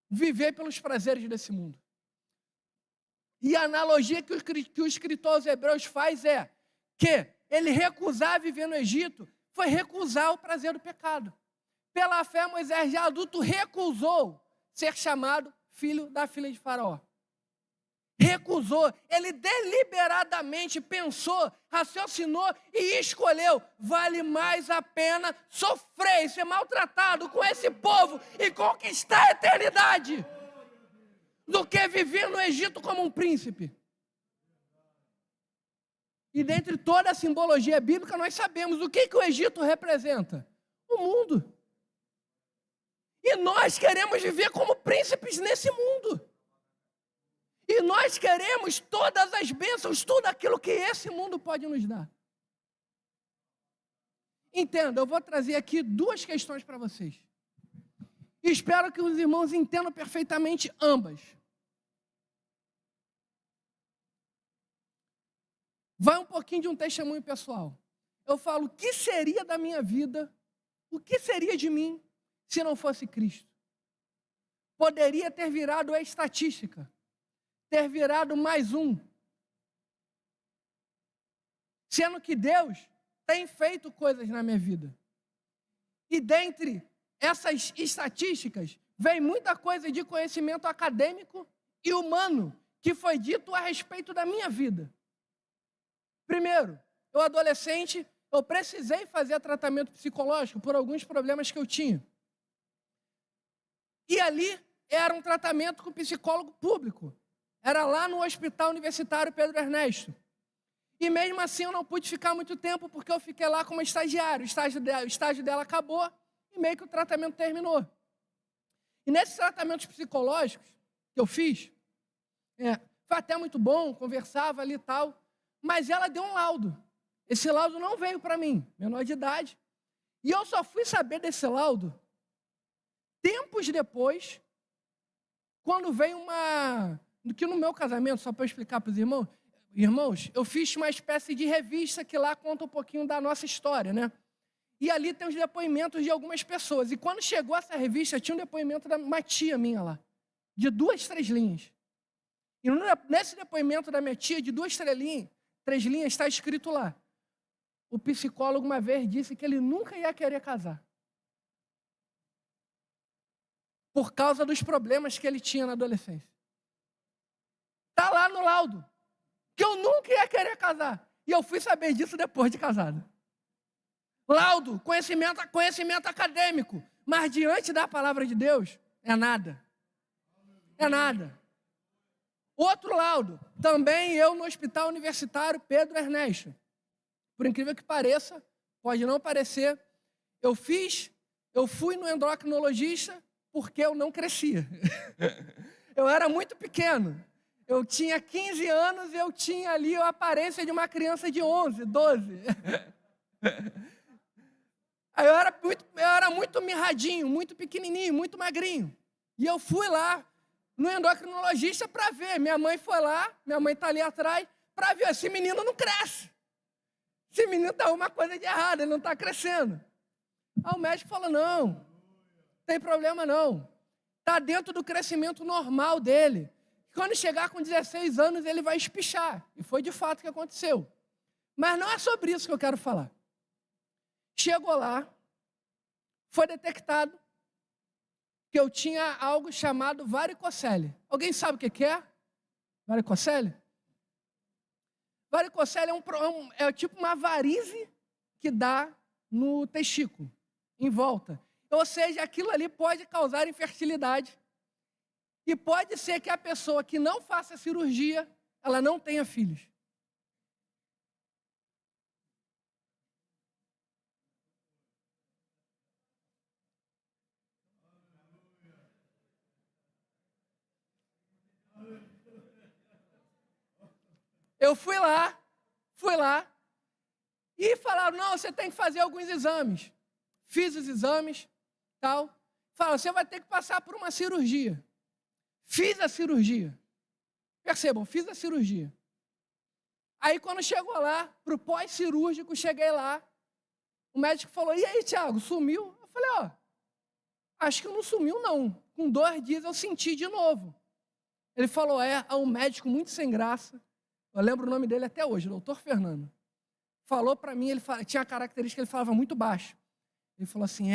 viver pelos prazeres desse mundo. E a analogia que o escritor aos Hebreus faz é que ele recusar viver no Egito foi recusar o prazer do pecado. Pela fé, Moisés, já adulto, recusou ser chamado filho da filha de Faraó. Recusou, ele deliberadamente pensou, raciocinou e escolheu. Vale mais a pena sofrer e ser maltratado com esse povo e conquistar a eternidade do que viver no Egito como um príncipe. E dentre toda a simbologia bíblica, nós sabemos o que o Egito representa. O mundo. E nós queremos viver como príncipes nesse mundo. E nós queremos todas as bênçãos, tudo aquilo que esse mundo pode nos dar. Entenda, eu vou trazer aqui 2 questões para vocês. E espero que os irmãos entendam perfeitamente ambas. Vai um pouquinho de um testemunho pessoal. Eu falo, o que seria da minha vida, o que seria de mim, se não fosse Cristo? poderia ter virado a estatística, ter virado mais um. Sendo que Deus tem feito coisas na minha vida. E dentre essas estatísticas, vem muita coisa de conhecimento acadêmico e humano que foi dito a respeito da minha vida. Primeiro, eu adolescente, eu precisei fazer tratamento psicológico por alguns problemas que eu tinha. E ali era um tratamento com psicólogo público. Era lá no Hospital Universitário Pedro Ernesto. E mesmo assim eu não pude ficar muito tempo, porque eu fiquei lá como estagiário. O estágio dela acabou e meio que o tratamento terminou. E nesses tratamentos psicológicos que eu fiz, foi até muito bom, conversava ali e tal, mas ela deu um laudo. Esse laudo não veio para mim, menor de idade. E eu só fui saber desse laudo tempos depois, quando veio que no meu casamento, só para explicar para os irmãos, eu fiz uma espécie de revista que lá conta um pouquinho da nossa história, né? E ali tem os depoimentos de algumas pessoas. E quando chegou essa revista, tinha um depoimento de uma tia minha lá, de 2, 3 linhas. E nesse depoimento da minha tia, de 2, 3 linhas, está escrito lá: o psicólogo uma vez disse que ele nunca ia querer casar, por causa dos problemas que ele tinha na adolescência. Está lá no laudo, que eu nunca ia querer casar. E eu fui saber disso depois de casado. Laudo, conhecimento acadêmico. Mas diante da palavra de Deus, é nada. É nada. Outro laudo, também eu no Hospital Universitário Pedro Ernesto. Por incrível que pareça, pode não parecer, eu fui no endocrinologista porque eu não crescia. Eu era muito pequeno. Eu tinha 15 anos e eu tinha ali a aparência de uma criança de 11, 12. Aí eu era muito mirradinho, muito pequenininho, muito magrinho. E eu fui lá no endocrinologista para ver. Minha mãe foi lá, minha mãe está ali atrás, para ver. Esse menino não cresce. Esse menino está uma coisa de errado, ele não está crescendo. Aí o médico falou: não tem problema não. Está dentro do crescimento normal dele. Quando chegar com 16 anos, ele vai espichar. E foi de fato o que aconteceu. Mas não é sobre isso que eu quero falar. Chegou lá, foi detectado que eu tinha algo chamado varicocele. Alguém sabe o que é? Varicocele? Varicocele é tipo uma varize que dá no testículo, em volta. Ou seja, aquilo ali pode causar infertilidade. E pode ser que a pessoa que não faça a cirurgia, ela não tenha filhos. Eu fui lá, e falaram: não, você tem que fazer alguns exames. Fiz os exames, tal. Falaram: você vai ter que passar por uma cirurgia. Fiz a cirurgia. Percebam, fiz a cirurgia. Aí quando chegou lá, para o pós-cirúrgico, cheguei lá, o médico falou: e aí, Thiago, sumiu? Eu falei: ó, acho que não sumiu não. Com 2 dias eu senti de novo. Ele falou: é um médico muito sem graça. Eu lembro o nome dele até hoje, doutor Fernando. Falou para mim, tinha a característica, ele falava muito baixo. Ele falou assim: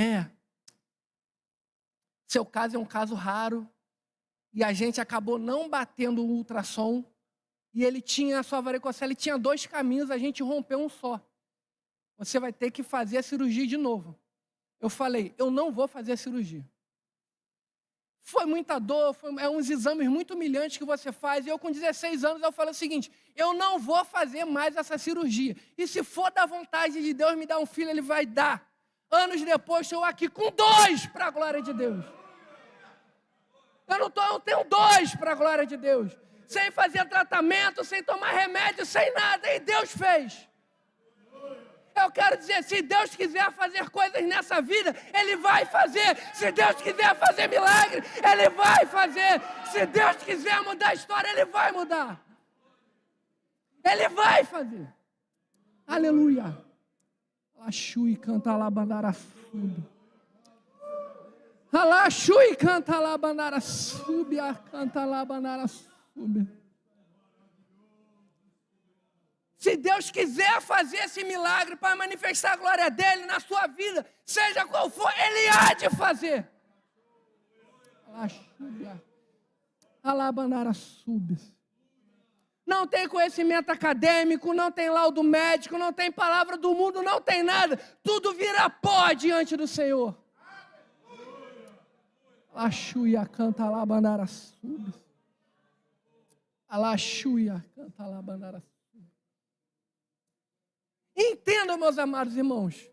seu caso é um caso raro, e a gente acabou não batendo o ultrassom, e ele tinha a sua varicocele, tinha 2 caminhos, a gente rompeu um só. Você vai ter que fazer a cirurgia de novo. Eu falei: eu não vou fazer a cirurgia. Foi muita dor, uns exames muito humilhantes que você faz, e eu com 16 anos eu falei o seguinte: eu não vou fazer mais essa cirurgia. E se for da vontade de Deus me dar um filho, Ele vai dar. Anos depois, estou aqui com 2 para a glória de Deus. Eu tenho 2 para a glória de Deus. Sem fazer tratamento, sem tomar remédio, sem nada. E Deus fez. Eu quero dizer, se Deus quiser fazer coisas nessa vida, Ele vai fazer. Se Deus quiser fazer milagre, Ele vai fazer. Se Deus quiser mudar a história, Ele vai mudar. Ele vai fazer. Aleluia. Laxui canta lá bandaraçudo. Alá, chui, canta lá, bandara, sube, canta lá, bandara, sube. Se Deus quiser fazer esse milagre para manifestar a glória dele na sua vida, seja qual for, ele há de fazer. Alá, sube, alá, bandara, sube. Não tem conhecimento acadêmico, não tem laudo médico, não tem palavra do mundo, não tem nada. Tudo vira pó diante do Senhor. Alaxuia, canta lá, bandara, sube. Alaxuia, canta lá, bandara, sube. Entendam, meus amados irmãos.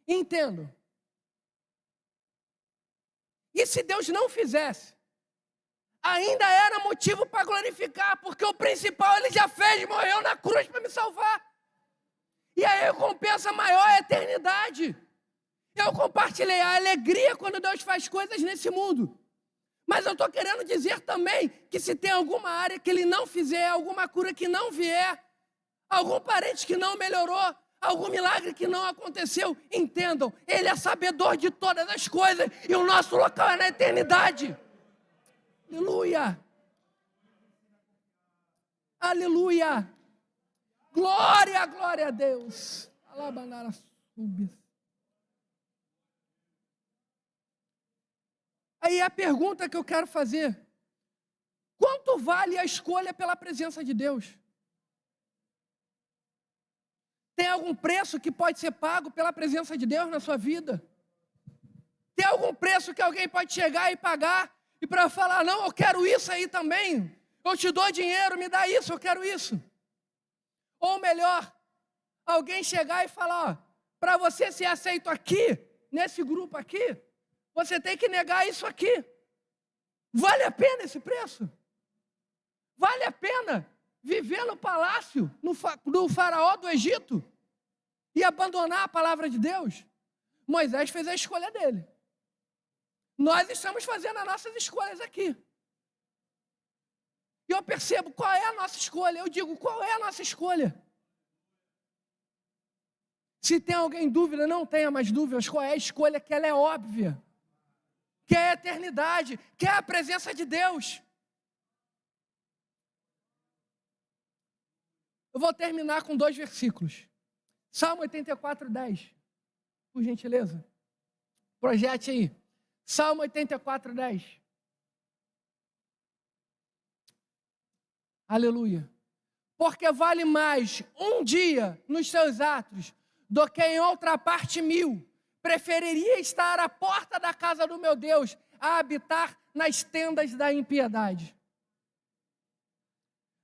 Entendam. E se Deus não fizesse, ainda era motivo para glorificar, porque o principal ele já fez, morreu na cruz para me salvar. E a recompensa maior é a eternidade. Eu compartilhei a alegria quando Deus faz coisas nesse mundo. Mas eu estou querendo dizer também que se tem alguma área que ele não fizer, alguma cura que não vier, algum parente que não melhorou, algum milagre que não aconteceu, entendam, ele é sabedor de todas as coisas e o nosso local é na eternidade. Aleluia! Aleluia! Glória, glória a Deus! Alabanara sube. Aí a pergunta que eu quero fazer: quanto vale a escolha pela presença de Deus? Tem algum preço que pode ser pago pela presença de Deus na sua vida? Tem algum preço que alguém pode chegar e pagar e para falar, não, eu quero isso aí também, eu te dou dinheiro, me dá isso, eu quero isso? Ou melhor, alguém chegar e falar, ó, para você ser aceito aqui, nesse grupo aqui, você tem que negar isso aqui. Vale a pena esse preço? Vale a pena viver no palácio do faraó do Egito e abandonar a palavra de Deus? Moisés fez a escolha dele. Nós estamos fazendo as nossas escolhas aqui. E eu percebo qual é a nossa escolha. Eu digo, qual é a nossa escolha? Se tem alguém em dúvida, não tenha mais dúvidas. Qual é a escolha? Que ela é óbvia. Que é a eternidade. Que é a presença de Deus. Eu vou terminar com 2 versículos. Salmo 84, 10. Por gentileza. Projete aí. Salmo 84, 10. Aleluia. Porque vale mais um dia nos seus atos do que em outra parte 1000. Preferiria estar à porta da casa do meu Deus a habitar nas tendas da impiedade.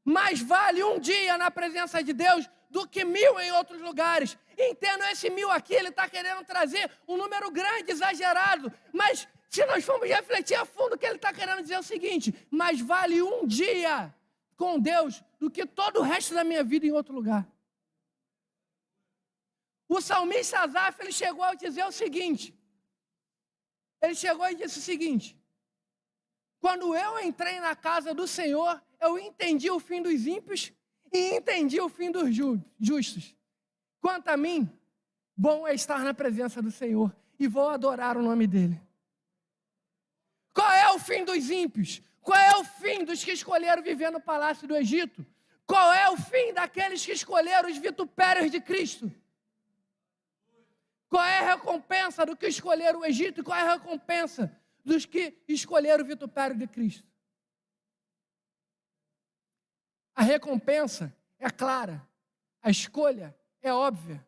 Mais vale um dia na presença de Deus do que 1000 em outros lugares. Entendo, esse 1000 aqui, ele está querendo trazer um número grande, exagerado. Mas se nós formos refletir a fundo, o que ele está querendo dizer é o seguinte: mais vale um dia com Deus do que todo o resto da minha vida em outro lugar. O salmista Asaf, ele chegou a dizer o seguinte. Ele chegou e disse o seguinte: quando eu entrei na casa do Senhor, eu entendi o fim dos ímpios e entendi o fim dos justos. Quanto a mim, bom é estar na presença do Senhor e vou adorar o nome dele. Qual é o fim dos ímpios? Qual é o fim dos que escolheram viver no palácio do Egito? Qual é o fim daqueles que escolheram os vitupérios de Cristo? Qual é a recompensa do que escolheram o Egito e qual é a recompensa dos que escolheram o vitupério de Cristo? A recompensa é clara, a escolha é óbvia.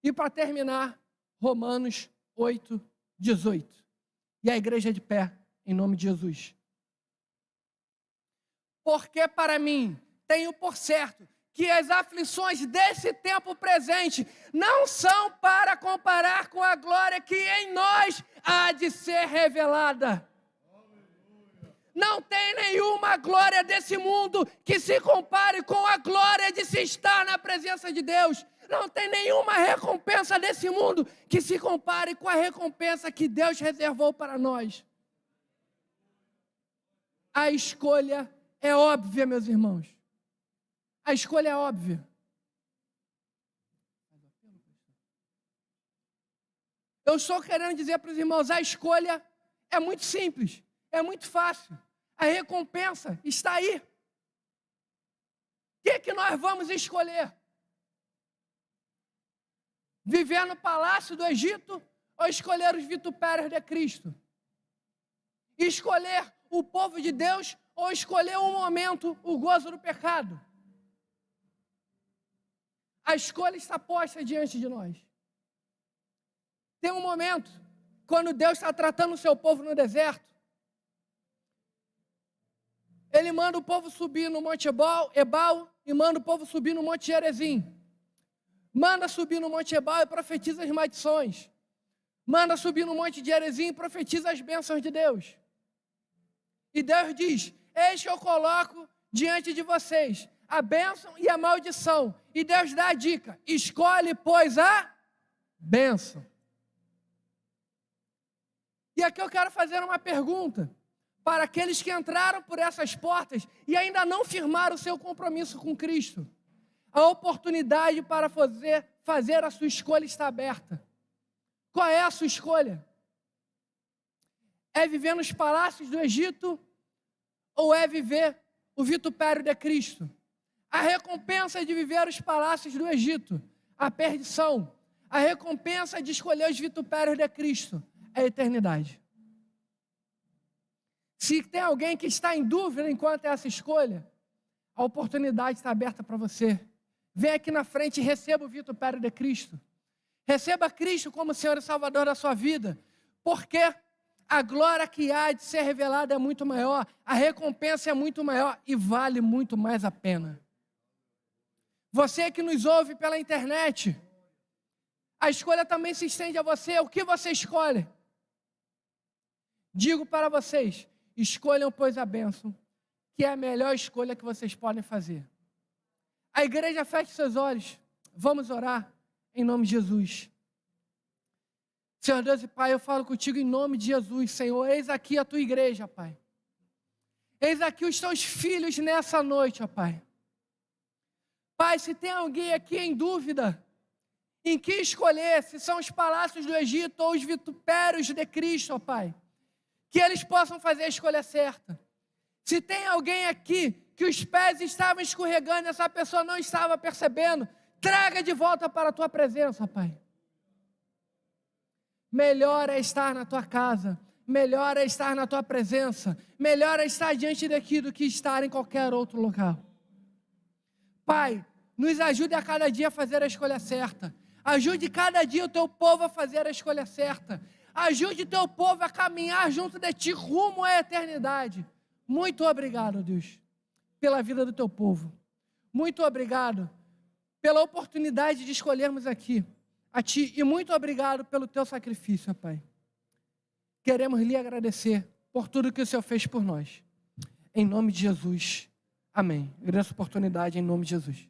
E para terminar, Romanos 8, 18. E a igreja de pé, em nome de Jesus. Porque para mim, tenho por certo que as aflições desse tempo presente não são para comparar com a glória que em nós há de ser revelada. Não tem nenhuma glória desse mundo que se compare com a glória de se estar na presença de Deus. Não tem nenhuma recompensa desse mundo que se compare com a recompensa que Deus reservou para nós. A escolha é óbvia, meus irmãos. A escolha é óbvia. Eu estou querendo dizer para os irmãos, a escolha é muito simples, é muito fácil. A recompensa está aí. O que nós vamos escolher? Viver no palácio do Egito ou escolher os vitupérios de Cristo? Escolher o povo de Deus ou escolher um momento o gozo do pecado? A escolha está posta diante de nós. Tem um momento, quando Deus está tratando o seu povo no deserto, Ele manda o povo subir no Monte Ebal e manda o povo subir no Monte Gerizim. Manda subir no Monte Ebal e profetiza as maldições. Manda subir no Monte Gerizim e profetiza as bênçãos de Deus. E Deus diz, eis que eu coloco diante de vocês a bênção e a maldição. E Deus dá a dica, escolhe, pois, a bênção. E aqui eu quero fazer uma pergunta para aqueles que entraram por essas portas e ainda não firmaram o seu compromisso com Cristo. A oportunidade para fazer a sua escolha está aberta. Qual é a sua escolha? É viver nos palácios do Egito ou é viver o vitupério de Cristo? A recompensa de viver os palácios do Egito, a perdição. A recompensa de escolher os vitupérios de Cristo, é a eternidade. Se tem alguém que está em dúvida enquanto é essa escolha, a oportunidade está aberta para você. Vem aqui na frente e receba o vitupério de Cristo. Receba Cristo como Senhor e Salvador da sua vida, porque a glória que há de ser revelada é muito maior, a recompensa é muito maior e vale muito mais a pena. Você que nos ouve pela internet, a escolha também se estende a você. O que você escolhe? Digo para vocês, escolham, pois, a bênção, que é a melhor escolha que vocês podem fazer. A igreja feche seus olhos, vamos orar em nome de Jesus. Senhor Deus e Pai, eu falo contigo em nome de Jesus, Senhor, eis aqui a tua igreja, Pai. Eis aqui os teus filhos nessa noite, ó Pai. Pai, se tem alguém aqui em dúvida em que escolher, se são os palácios do Egito ou os vitupérios de Cristo, ó Pai, que eles possam fazer a escolha certa. Se tem alguém aqui que os pés estavam escorregando, essa pessoa não estava percebendo, traga de volta para a tua presença, Pai. Melhor é estar na tua casa, melhor é estar na tua presença, melhor é estar diante daqui do que estar em qualquer outro lugar. Pai, nos ajude a cada dia a fazer a escolha certa. Ajude cada dia o teu povo a fazer a escolha certa. Ajude o teu povo a caminhar junto de ti rumo à eternidade. Muito obrigado, Deus, pela vida do teu povo. Muito obrigado pela oportunidade de escolhermos aqui a ti. E muito obrigado pelo teu sacrifício, Pai. Queremos lhe agradecer por tudo que o Senhor fez por nós. Em nome de Jesus. Amém. Agradeço a oportunidade em nome de Jesus.